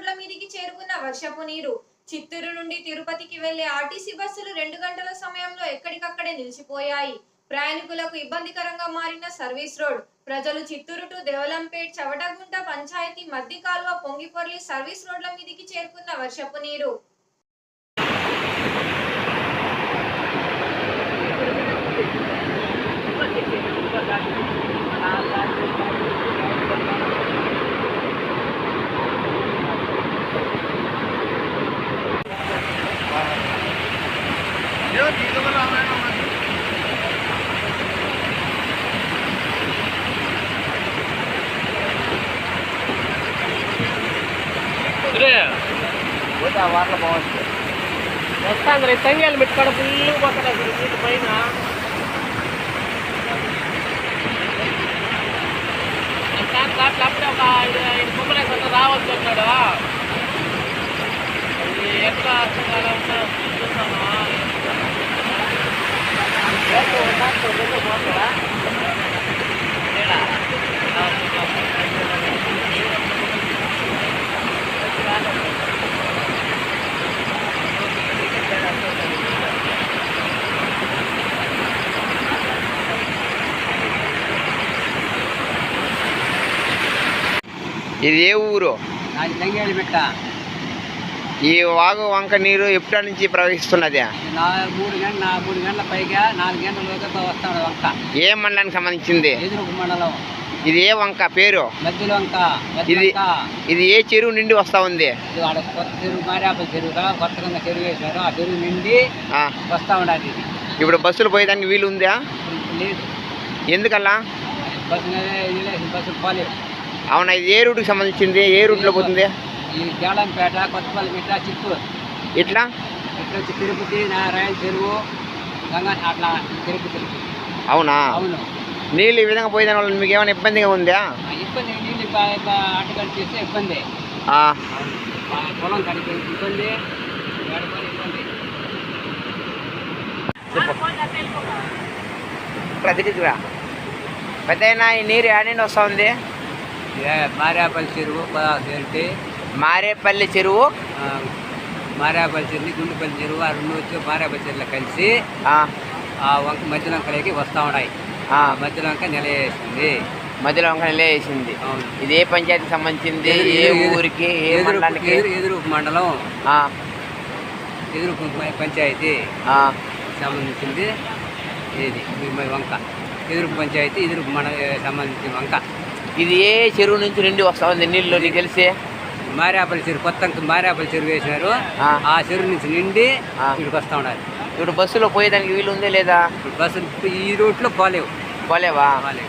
రోడ్ల మీదికి చేరుకున్న వర్షపు నీరు. చిత్తూరు నుండి తిరుపతికి వెళ్లే ఆర్టీసీ బస్సులు 2 గంటల సమయంలో ఎక్కడికక్కడే నిలిచిపోయాయి. ప్రయాణికులకు ఇబ్బందికరంగా మారిన సర్వీస్ రోడ్. ప్రజలు చిత్తూరు టు దేవలంపేట్ చవటగుంట పంచాయతీ మధ్య కాల్వ పొంగిపొర్లి సర్వీస్ రోడ్ల మీదికి చేరుకున్న వర్షపు నీరు. వాటర్ బాగుంటుంది వస్తాను తంగాలు పెట్టుకోవడం ఫుల్ పోతాడు నీటి పైన అప్పుడే ఒక 5 బొమ్మలేసి అంతా రావచ్చు అన్నాడు. అది ఎట్లా అర్థం కాలం చూస్తాను ఇది ఏ ఊరు? పెట్ట. ఈ వాగు వంక నీరు ఎప్పటి నుంచి ప్రవహిస్తున్నది? 3 గంటల పైగా 4 గంటల లోగా వస్తాడు వంక. ఏ మండలానికి సంబంధించింది? ఎదురుకు మండలం. ఇది ఏ వంక పేరు? మధ్యలో వంక. ఇది ఏ చెరువు నిండి వస్తా ఉంది? కొత్త చెరువు మారేపల్లి చెరువుగా కొత్తగా చెరువు వేశారు. ఆ చెరువు నిండి వస్తా ఉండాలి. ఇప్పుడు బస్సులు పోయేదానికి వీలు ఉందా? లేదు. ఎందుకల్లా? బస్సులు పోలేవు. అవునా, ఇది ఏ రూట్కి సంబంధించింది? ఏ రూట్లో పోతుంది? ఈ జాలంపేట, కొత్తపల్లి మిట్ట, చిత్తూరు. ఇట్లా వచ్చి తిరుపతి, నారాయణ చెరువు, గంగా అట్లా తిరుపతి. అవునా? అవును. నీళ్ళు ఈ విధంగా పోయేదాని వల్ల మీకు ఏమైనా ఇబ్బందిగా ఉందా? ఇబ్బంది. నీళ్ళు అడ్డుకట్టు చేస్తే ఇబ్బంది. పొలం కడిగి ఇబ్బంది. ప్రతిగా పెద్దయినా ఈ నీరు ఏడండి వస్తూ ఉంది? మారేపల్లి చెరువు మారేపల్లి చెరువు, మారేపల్లి చెరువు, గుండుపల్లి చెరువు, ఆ 2 వచ్చి మారేపల్లి చెరువులో కలిసి ఆ వంక మధ్యలంకలకి వస్తూ ఉన్నాయి. మధ్యలో వంక నిలయేసింది. మధ్యలో వంక నిలయేసింది. ఇది ఏ పంచాయతీకి సంబంధించింది? ఏ ఊరికి? ఏ మండలానికి? ఎదురుకు మండలం, ఎదురుకు పంచాయతీ సంబంధించింది. ఇది వంక ఎదురుకు పంచాయతీ, ఎదురుకు సంబంధించిన వంక. ఇది ఏ చెరువు నుంచి నిండి వస్తా ఉంది నీళ్ళు నీకు తెలిసి? మారేపల్లి చెరువు, కొత్త మారేపల్లి చెరువు వేసినారు. ఆ చెరువు నుంచి నిండి ఇక్కడికి వస్తూ ఉన్నారు. ఇప్పుడు బస్సులో పోయేదానికి వీలు ఉందే లేదా? బస్సులు ఈ రూట్లో పోలేవు. పోలేవా? పోలేవు.